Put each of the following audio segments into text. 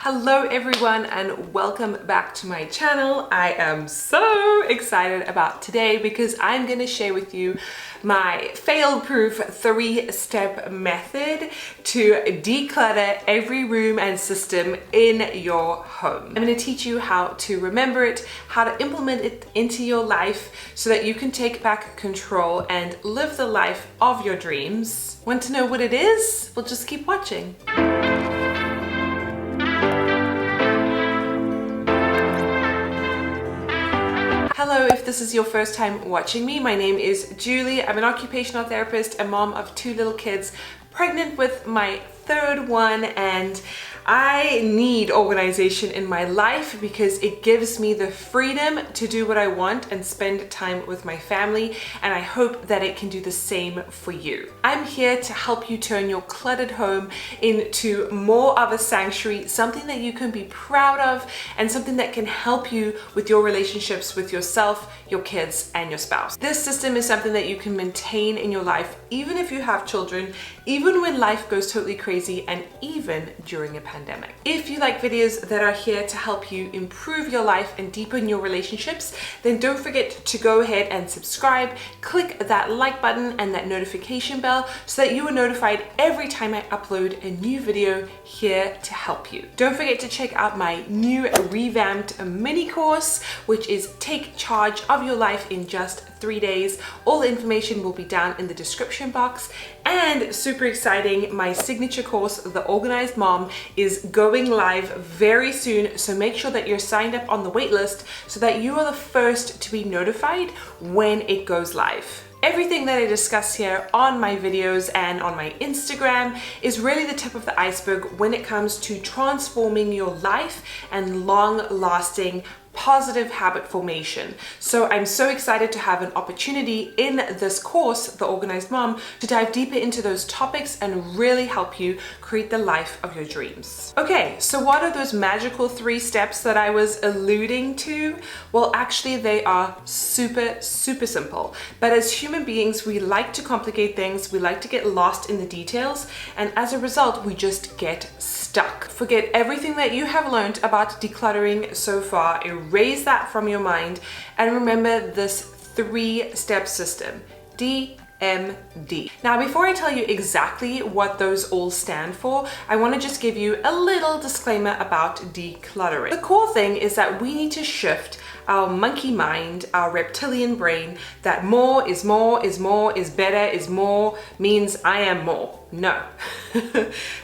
Hello everyone and welcome back to my channel. I am so excited about today because I'm going to share with you my fail-proof 3-step method to declutter every room and system in your home. I'm going to teach you how to remember it, how to implement it into your life so that you can take back control and live the life of your dreams. Want to know what it is? Well, just keep watching. Hello, if this is your first time watching me, my name is Julie. I'm an occupational therapist, a mom of 2 little kids, pregnant with my 3rd one, and I need organization in my life because it gives me the freedom to do what I want and spend time with my family, and I hope that it can do the same for you. I'm here to help you turn your cluttered home into more of a sanctuary, something that you can be proud of, and something that can help you with your relationships with yourself, your kids, and your spouse. This system is something that you can maintain in your life even if you have children, even when life goes totally crazy, and even during a pandemic. If you like videos that are here to help you improve your life and deepen your relationships, then don't forget to go ahead and subscribe, click that like button and that notification bell so that you are notified every time I upload a new video here to help you. Don't forget to check out my new revamped mini course, which is Take Charge of Your Life in Just 3 days. All the information will be down in the description box. And super exciting, my signature course, The Organized Mom, is going live very soon. So make sure that you're signed up on the waitlist so that you are the first to be notified when it goes live. Everything that I discuss here on my videos and on my Instagram is really the tip of the iceberg when it comes to transforming your life and long-lasting positive habit formation. So I'm so excited to have an opportunity in this course, The Organized Mom, to dive deeper into those topics and really help you create the life of your dreams. Okay, so what are those magical 3 steps that I was alluding to? Well, actually they are super simple. But as human beings, we like to complicate things, we like to get lost in the details, and as a result, we just get stuck. Forget everything that you have learned about decluttering so far, erase that from your mind, and remember this 3-step system, DMD. Now, before I tell you exactly what those all stand for, I want to just give you a little disclaimer about decluttering. The core thing is that we need to shift our monkey mind, our reptilian brain, that more is more is more is better is more means I am more. No,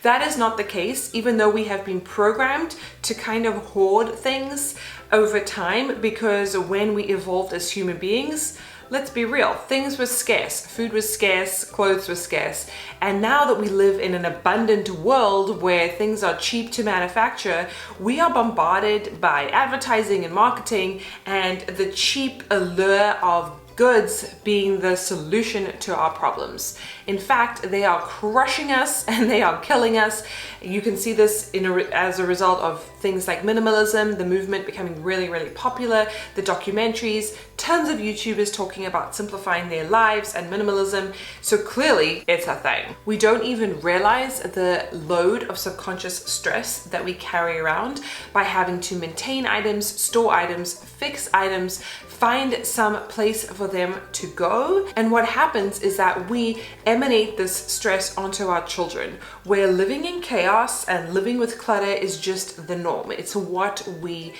that is not the case, even though we have been programmed to kind of hoard things over time, because when we evolved as human beings, let's be real, things were scarce, food was scarce, clothes were scarce. And now that we live in an abundant world where things are cheap to manufacture, we are bombarded by advertising and marketing and the cheap allure of goods being the solution to our problems. In fact, they are crushing us and they are killing us. You can see this as a result of things like minimalism, the movement becoming really popular, the documentaries, tons of YouTubers talking about simplifying their lives and minimalism. So clearly it's a thing. We don't even realize the load of subconscious stress that we carry around by having to maintain items, store items, fix items, find some place for them to go. And what happens is that we emanate this stress onto our children, where living in chaos and living with clutter is just the norm. It's what we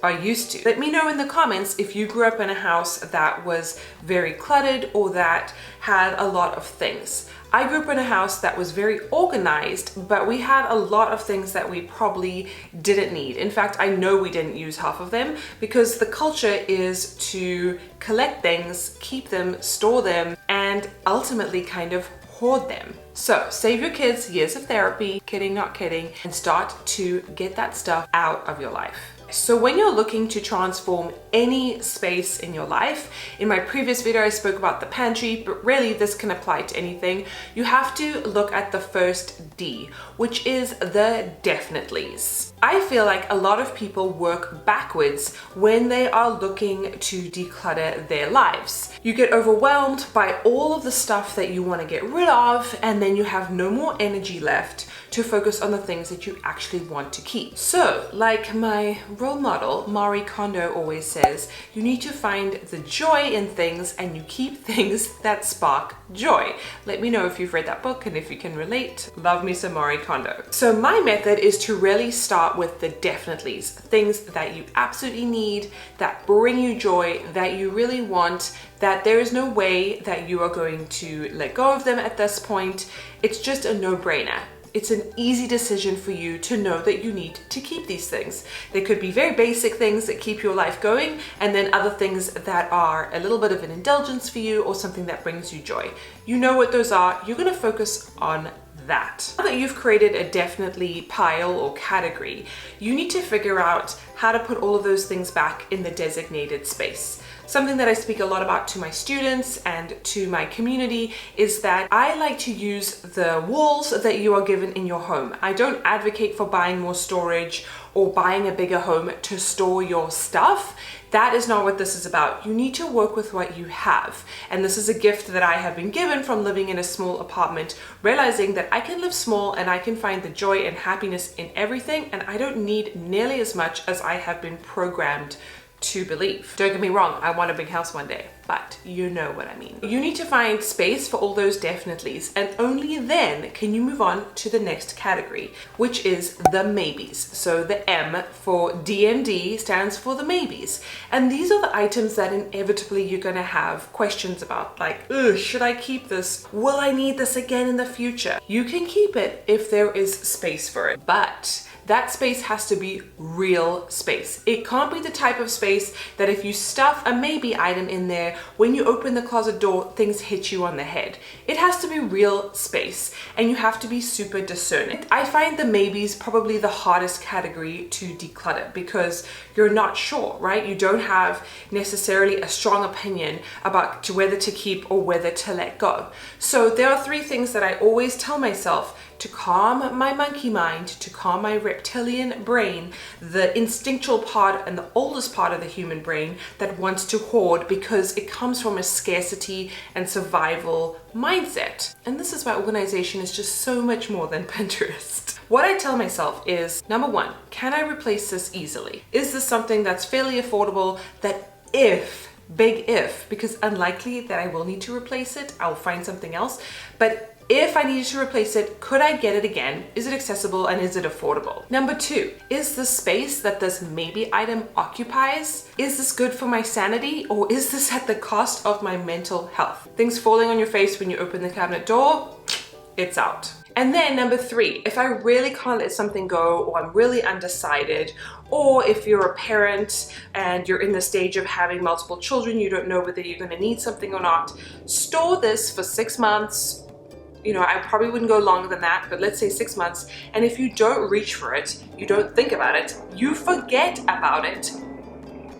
are used to. Let me know in the comments if you grew up in a house that was very cluttered or that had a lot of things. I grew up in a house that was very organized, but we had a lot of things that we probably didn't need. In fact, I know we didn't use half of them because the culture is to collect things, keep them, store them, and ultimately kind of hoard them. So save your kids years of therapy, kidding, not kidding, and start to get that stuff out of your life. So when you're looking to transform any space in your life, in my previous video I spoke about the pantry, but really this can apply to anything. You have to look at the first D, which is the definitely's. I feel like a lot of people work backwards when they are looking to declutter their lives. You get overwhelmed by all of the stuff that you want to get rid of, and then you have no more energy left to focus on the things that you actually want to keep. So, like my role model, Marie Kondo, always says, you need to find the joy in things and you keep things that spark joy. Let me know if you've read that book and if you can relate. Love me some Marie Kondo. So my method is to really start with the definitelys, things that you absolutely need, that bring you joy, that you really want, that there is no way that you are going to let go of them at this point. It's just a no-brainer. It's an easy decision for you to know that you need to keep these things. They could be very basic things that keep your life going, and then other things that are a little bit of an indulgence for you or something that brings you joy. You know what those are. You're going to focus on that. Now that you've created a definitely pile or category, you need to figure out how to put all of those things back in the designated space. Something that I speak a lot about to my students and to my community is that I like to use the walls that you are given in your home. I don't advocate for buying more storage or buying a bigger home to store your stuff. That is not what this is about. You need to work with what you have. And this is a gift that I have been given from living in a small apartment, realizing that I can live small and I can find the joy and happiness in everything, and I don't need nearly as much as I have been programmed to believe. Don't get me wrong, I want a big house one day, but you know what I mean. You need to find space for all those definitelys, and only then can you move on to the next category, which is the maybes. So the M for DMD stands for the maybes. And these are the items that inevitably you're gonna have questions about, like, ugh, should I keep this? Will I need this again in the future? You can keep it if there is space for it, but that space has to be real space. It can't be the type of space that if you stuff a maybe item in there, when you open the closet door, things hit you on the head. It has to be real space, and you have to be super discerning. I find the maybes probably the hardest category to declutter because you're not sure, right? You don't have necessarily a strong opinion about whether to keep or whether to let go. So there are three things that I always tell myself to calm my monkey mind, to calm my reptilian brain, the instinctual part and the oldest part of the human brain that wants to hoard because it comes from a scarcity and survival mindset. And this is why organization is just so much more than Pinterest. What I tell myself is, number one, can I replace this easily? Is this something that's fairly affordable that big if, because unlikely that I will need to replace it, I'll find something else, but if I needed to replace it, could I get it again? Is it accessible and is it affordable? Number two, is the space that this maybe item occupies, is this good for my sanity, or is this at the cost of my mental health? Things falling on your face when you open the cabinet door, it's out. And then number three, if I really can't let something go, or I'm really undecided, or if you're a parent and you're in the stage of having multiple children, you don't know whether you're going to need something or not, store this for 6 months. You know, I probably wouldn't go longer than that, but let's say 6 months. And if you don't reach for it, you don't think about it, you forget about it,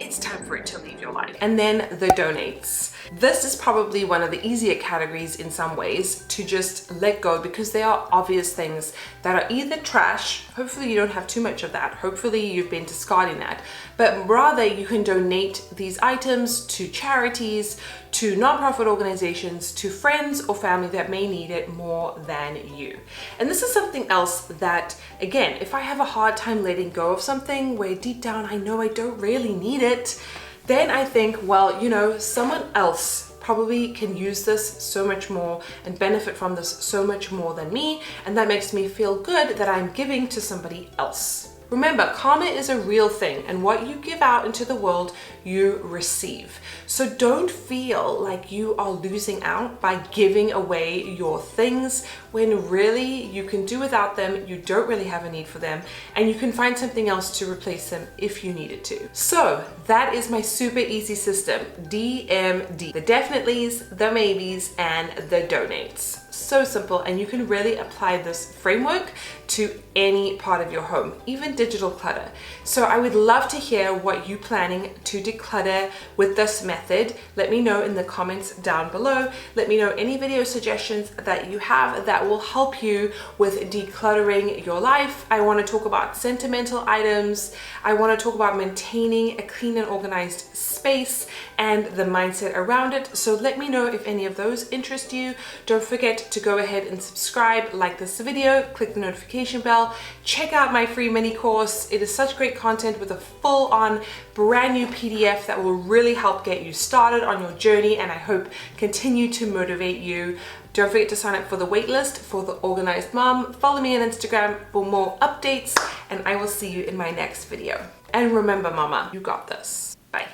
it's time for it to leave your life. And then the donates. This is probably one of the easier categories in some ways to just let go, because they are obvious things that are either trash. Hopefully you don't have too much of that. Hopefully you've been discarding that, but rather you can donate these items to charities, to nonprofit organizations, to friends or family that may need it more than you. And this is something else that, again, if I have a hard time letting go of something where deep down I know I don't really need it, then I think, well, you know, someone else probably can use this so much more and benefit from this so much more than me, and that makes me feel good that I'm giving to somebody else. Remember, karma is a real thing, and what you give out into the world, you receive. So don't feel like you are losing out by giving away your things when really you can do without them, you don't really have a need for them, and you can find something else to replace them if you needed to. So that is my super easy system, DMD. The definitelys, the maybes, and the donates. so simple, and you can really apply this framework to any part of your home, even digital clutter. So I would love to hear what you're planning to declutter with this method. Let me know in the comments down below. Let me know any video suggestions that you have that will help you with decluttering your life. I want to talk about sentimental items. I want to talk about maintaining a clean and organized space and the mindset around it. So let me know if any of those interest you. Don't forget to go ahead and subscribe, like this video, click the notification bell, check out my free mini course. It is such great content with a full-on brand new PDF that will really help get you started on your journey, and I hope continue to motivate you. Don't forget to sign up for the waitlist for The Organized Mom. Follow me on Instagram for more updates, and I will see you in my next video. And remember, mama, you got this. Bye.